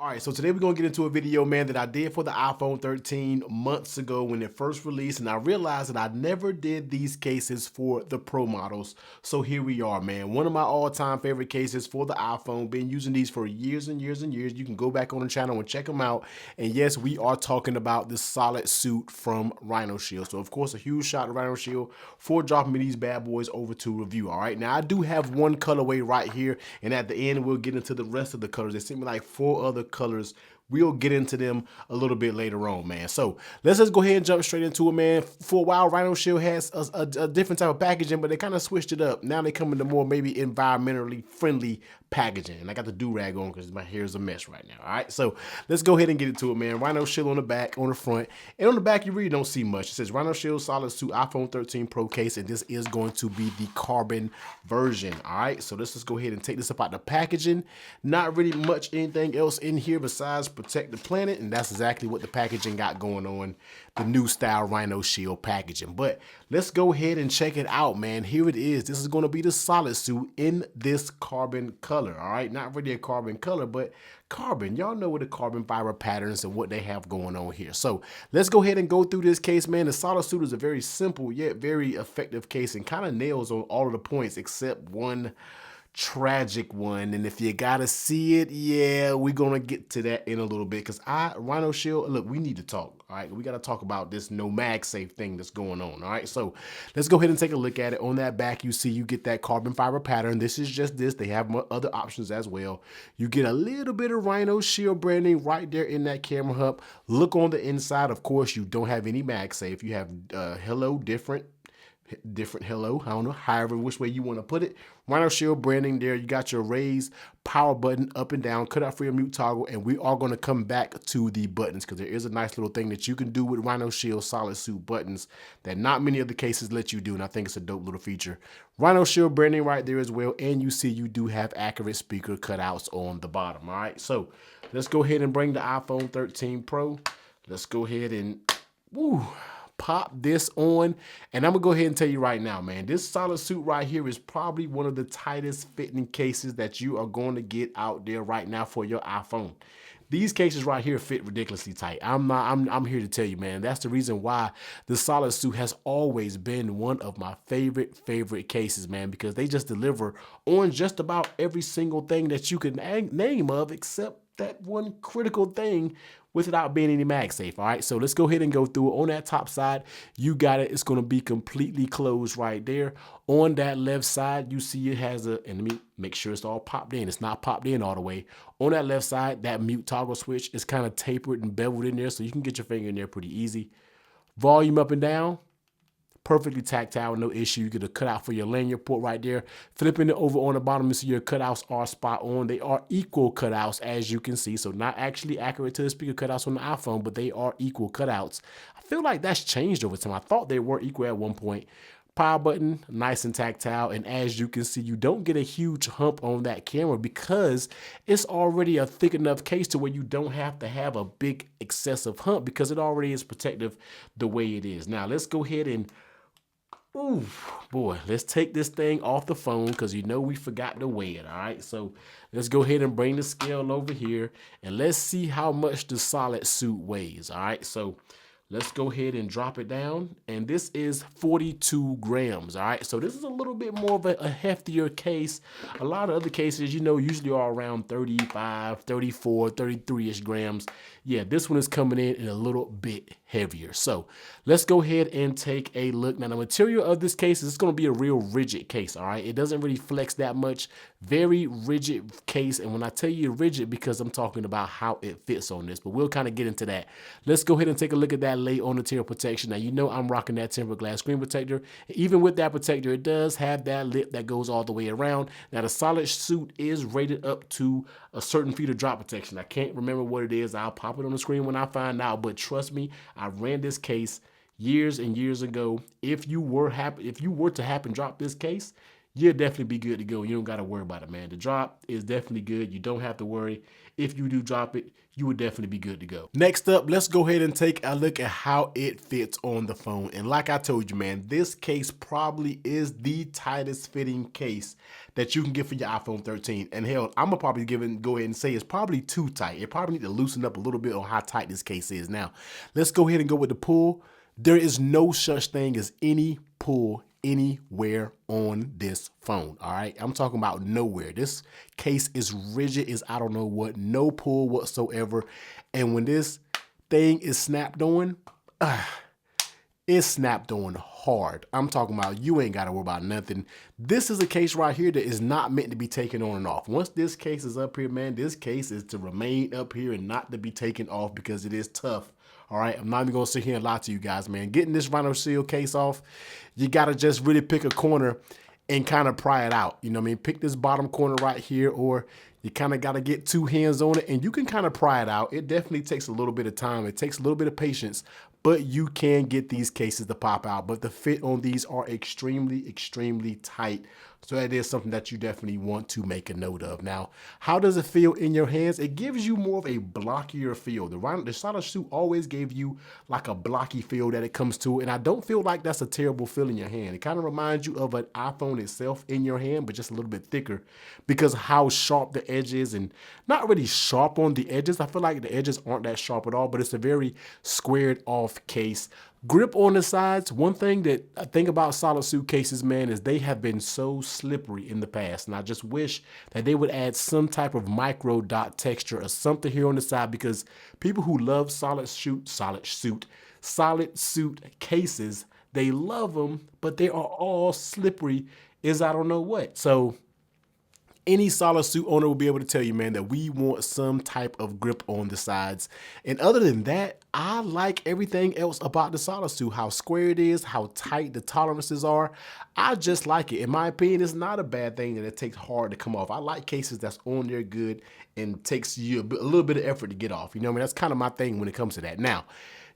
All right, so today we're gonna get into a video, man, that I did for the iPhone 13 months ago when it first released, and I realized that I never did these cases for the Pro models. So here we are, man. One of my all-time favorite cases for the iPhone. Been using these for years and years and years. You can go back on the channel and check them out. And yes, we are talking about the Solid Suit from Rhino Shield. So of course, a huge shout to Rhino Shield for dropping me these bad boys over to review. All right, now I do have one colorway right here, and at the end we'll get into the rest of the colors. They sent me like 4 other colors. We'll get into them a little bit later on, man. So let's just go ahead and jump straight into it, man. For a while, Rhino Shield has a different type of packaging, but they kind of switched it up. Now they come into more maybe environmentally friendly packaging. And I got the do-rag on because my hair is a mess right now, all right? So let's go ahead and get into it, man. Rhino Shield on the back, on the front. And on the back, you really don't see much. It says Rhino Shield Solid Suit iPhone 13 Pro case, and this is going to be the carbon version, all right? So let's just go ahead and take this up out the packaging. Not really much anything else in here besides protect the planet, and that's exactly what the packaging got going on, the new style Rhino Shield packaging. But let's go ahead and check it out, man. Here it is. This is going to be the Solid Suit in this carbon color, all right? Not really a carbon color, but carbon. Y'all know what the carbon fiber patterns and what they have going on here. So let's go ahead and go through this case, man. The Solid Suit is a very simple yet very effective case and kind of nails on all of the points except one tragic one. And if you gotta see it, yeah, we're gonna get to that in a little bit, because Rhino Shield, look, we need to talk. All right, we got to talk about this no MagSafe thing that's going on. All right, so let's go ahead and take a look at it. On that back, you see you get that carbon fiber pattern. This is just this. They have other options as well. You get a little bit of Rhino Shield branding right there in that camera hub. Look on the inside. Of course, you don't have any MagSafe. You have hello, different hello, I don't know, however which way you want to put it. Rhino Shield branding there. You got your raise power button up and down, cut out for your mute toggle, and we are going to come back to the buttons because there is a nice little thing that you can do with Rhino Shield Solid Suit buttons that not many of the cases let you do, and I think it's a dope little feature. Rhino Shield branding right there as well, and you see you do have accurate speaker cutouts on the bottom. All right, so let's go ahead and bring the iPhone 13 Pro. Let's go ahead and pop this on, and I'm gonna go ahead and tell you right now, man, this Solid Suit right here is probably one of the tightest fitting cases that you are going to get out there right now for your iPhone. These cases right here fit ridiculously tight. I'm here to tell you, man, that's the reason why the Solid Suit has always been one of my favorite cases, man, because they just deliver on just about every single thing that you can name of, except that one critical thing without being any MagSafe. All right, so let's go ahead and go through it. On that top side, you got it. It's going to be completely closed right there. On that left side, you see it has and let me make sure it's all popped in. It's not popped in all the way. On that left side, that mute toggle switch is kind of tapered and beveled in there, so you can get your finger in there pretty easy. Volume up and down, perfectly tactile, no issue. You get a cutout for your lanyard port right there. Flipping it over on the bottom, you see your cutouts are spot on. They are equal cutouts, as you can see. So not actually accurate to the speaker cutouts on the iPhone, but they are equal cutouts. I feel like that's changed over time. I thought they were equal at one point. Power button, nice and tactile. And as you can see, you don't get a huge hump on that camera because it's already a thick enough case to where you don't have to have a big excessive hump because it already is protective the way it is. Now let's go ahead and ooh, boy, let's take this thing off the phone because you know we forgot to weigh it, all right? So let's go ahead and bring the scale over here, and let's see how much the Solid Suit weighs, all right? So let's go ahead and drop it down, and this is 42 grams, all right? So this is a little bit more of a heftier case. A lot of other cases, you know, usually are around 35, 34, 33-ish grams. Yeah, this one is coming in a little bit heavier. So let's go ahead and take a look. Now, the material of this case is going to be a real rigid case, all right? It doesn't really flex that much. Very rigid case, and when I tell you rigid, because I'm talking about how it fits on this, but we'll kind of get into that. Let's go ahead and take a look at that lay on material protection. Now, you know I'm rocking that tempered glass screen protector. Even with that protector, it does have that lip that goes all the way around. Now, the Solid Suit is rated up to a certain feet of drop protection. I can't remember what it is. I'll pop it on the screen when I find out, but trust me, I ran this case years and years ago. If you were to happen drop this case, you'll definitely be good to go. You don't got to worry about it, man. The drop is definitely good. You don't have to worry. If you do drop it, you would definitely be good to go. Next up, let's go ahead and take a look at how it fits on the phone. And like I told you, man, this case probably is the tightest fitting case that you can get for your iPhone 13. And hell, I'm gonna probably go ahead and say it's probably too tight. It probably need to loosen up a little bit on how tight this case is. Now, let's go ahead and go with the pull. There is no such thing as any pull anywhere on this phone. All right, I'm talking about nowhere. This case is rigid as I don't know what, no pull whatsoever. And when this thing is snapped on, it's snapped on hard. I'm talking about you ain't got to worry about nothing. This is a case right here that is not meant to be taken on and off. Once this case is up here, man, this case is to remain up here and not to be taken off because it is tough. All right, I'm not even gonna sit here and lie to you guys, man. Getting this Rhino Shield case off, you gotta just really pick a corner and kind of pry it out. You know what I mean? Pick this bottom corner right here, or you kind of got to get two hands on it and you can kind of pry it out. It definitely takes a little bit of time. It takes a little bit of patience, but you can get these cases to pop out. But the fit on these are extremely, extremely tight. So that is something that you definitely want to make a note of. Now, how does it feel in your hands? It gives you more of a blockier feel. The Solid Suit always gave you like a blocky feel that it comes to, and I don't feel like that's a terrible feel in your hand. It kind of reminds you of an iPhone itself in your hand, but just a little bit thicker because how sharp the edge is, and not really sharp on the edges. I feel like the edges aren't that sharp at all, but it's a very squared off case. Grip on the sides. One thing that I think about Solid Suit cases, man, is they have been so slippery in the past. And I just wish that they would add some type of micro dot texture or something here on the side, because people who love Solid Suit cases, they love them, but they are all slippery as I don't know what. So any Solid Suit owner will be able to tell you, man, that we want some type of grip on the sides. And other than that, I like everything else about the Solid Suit, how square it is, how tight the tolerances are. I just like it. In my opinion, it's not a bad thing that it takes hard to come off. I like cases that's on there good and takes you a little bit of effort to get off. You know what I mean? That's kind of my thing when it comes to that. Now,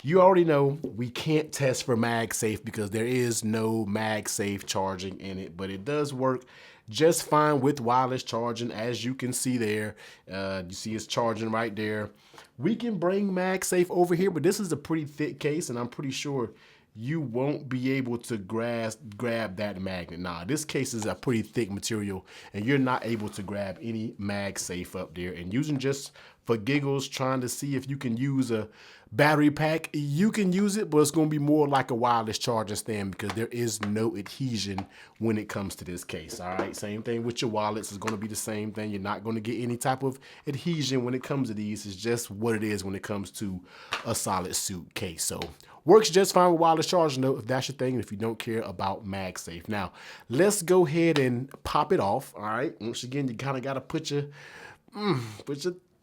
you already know we can't test for MagSafe because there is no MagSafe charging in it, but it does work just fine with wireless charging, as you can see there. You see it's charging right there. We can bring MagSafe over here, but this is a pretty thick case, and I'm pretty sure you won't be able to grab that magnet. Nah, this case is a pretty thick material, and you're not able to grab any MagSafe up there. And using just for giggles, trying to see if you can use a battery pack, you can use it, but it's going to be more like a wireless charging stand because there is no adhesion when it comes to this case. All right, same thing with your wallets. It's going to be the same thing. You're not going to get any type of adhesion when it comes to these. It's just what it is when it comes to a Solid Suit case. So works just fine with wireless charging though, if that's your thing, and if you don't care about MagSafe. Now, let's go ahead and pop it off. All right, once again, you kind of got to put your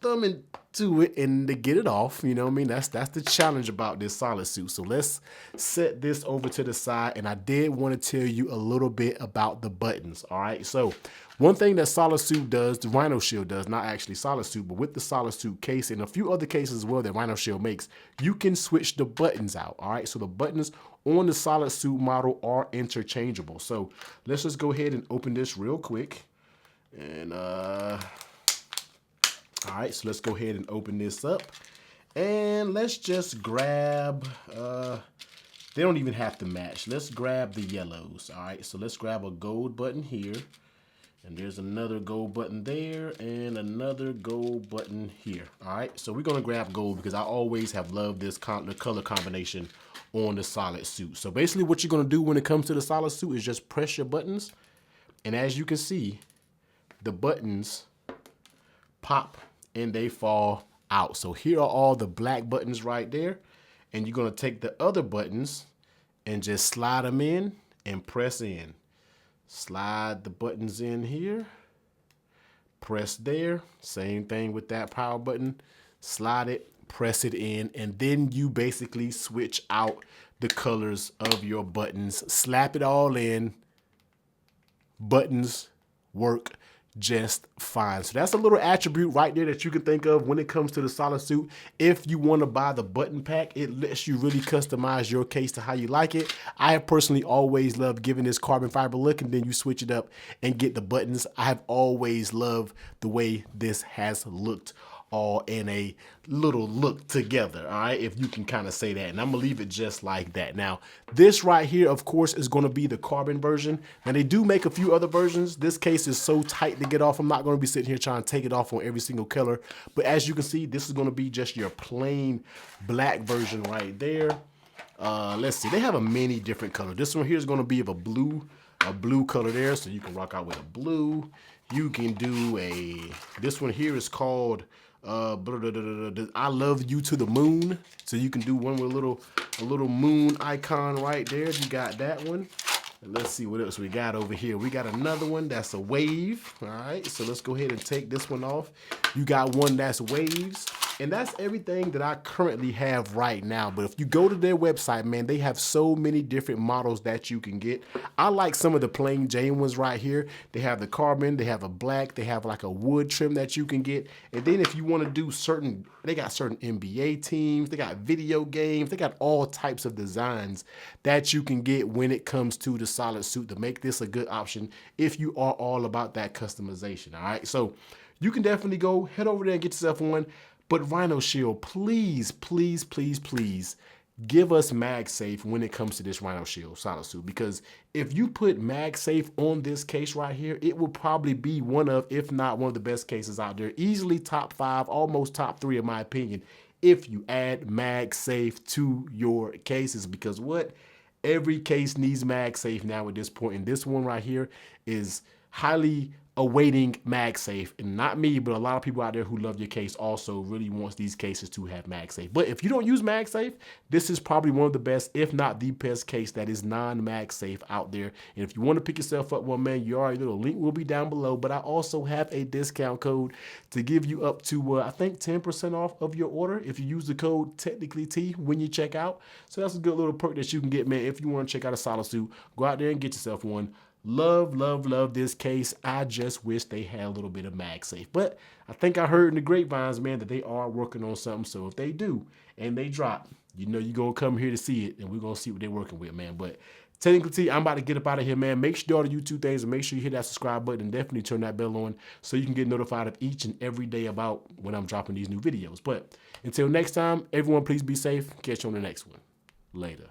thumb into it and to get it off. You know what I mean? That's the challenge about this Solid Suit. So let's set this over to the side, and I did want to tell you a little bit about the buttons. All right, so one thing that Solid Suit does, the Rhino Shield does, not actually Solid Suit, but with the Solid Suit case and a few other cases as well that Rhino Shield makes, you can switch the buttons out. All right, so the buttons on the Solid Suit model are interchangeable. So let's just go ahead and open this real quick. And all right, so let's go ahead and open this up, and let's just grab, they don't even have to match. Let's grab the yellows. All right, so let's grab a gold button here, and there's another gold button there, and another gold button here. All right, so we're gonna grab gold because I always have loved this the color combination on the Solid Suit. So basically what you're gonna do when it comes to the Solid Suit is just press your buttons, and as you can see, the buttons pop and they fall out. So here are all the black buttons right there, and you're gonna take the other buttons and just slide them in and press in. Slide the buttons in here, press there. Same thing with that power button. Slide it, press it in, and then you basically switch out the colors of your buttons. Slap it all in. Buttons work just fine. So that's a little attribute right there that you can think of when it comes to the Solid Suit. If you want to buy the button pack, it lets you really customize your case to how you like it. I have personally always loved giving this carbon fiber look, and then you switch it up and get the buttons. I have always loved the way this has looked, all in a little look together, all right, if you can kind of say that. And I'm gonna leave it just like that. Now, this right here, of course, is gonna be the carbon version. Now, they do make a few other versions. This case is so tight to get off, I'm not gonna be sitting here trying to take it off on every single color. But as you can see, this is gonna be just your plain black version right there. Let's see, they have a many different colors. This one here is gonna be of a blue color there, so you can rock out with a blue. You can do this one here is called I Love You to the Moon. So you can do one with a little moon icon right there. You got that one. And let's see what else we got over here. We got another one that's a wave. All right, so let's go ahead and take this one off. You got one that's waves. And that's everything that I currently have right now. But if you go to their website, man, they have so many different models that you can get. I like some of the plain Jane ones right here. They have the carbon, they have a black, they have like a wood trim that you can get. And then if you want to do they got certain NBA teams, they got video games, they got all types of designs that you can get when it comes to the Solid Suit to make this a good option if you are all about that customization. All right, so you can definitely go head over there and get yourself one. But Rhino Shield, please, please, please, please give us MagSafe when it comes to this Rhino Shield Solid Suit, because if you put MagSafe on this case right here, it will probably be one of, if not one of the best cases out there. Easily top 5, almost top 3 in my opinion, if you add MagSafe to your cases, because what? Every case needs MagSafe now at this point, and this one right here is highly awaiting MagSafe, and not me, but a lot of people out there who love your case also really wants these cases to have MagSafe. But if you don't use MagSafe, this is probably one of the best, if not the best case that is non-MagSafe out there. And if you want to pick yourself up one, man, you already know the link will be down below, but I also have a discount code to give you up to, I think 10% off of your order if you use the code Technically T when you check out. So that's a good little perk that you can get, man. If you want to check out a Solid Suit, go out there and get yourself one. Love, love, love this case. I just wish they had a little bit of MagSafe. But I think I heard in the grapevines, man, that they are working on something. So if they do and they drop, you know you're going to come here to see it, and we're going to see what they're working with, man. But Technically T, I'm about to get up out of here, man. Make sure you do all the YouTube things, and make sure you hit that subscribe button and definitely turn that bell on so you can get notified of each and every day about when I'm dropping these new videos. But until next time, everyone, please be safe. Catch you on the next one. Later.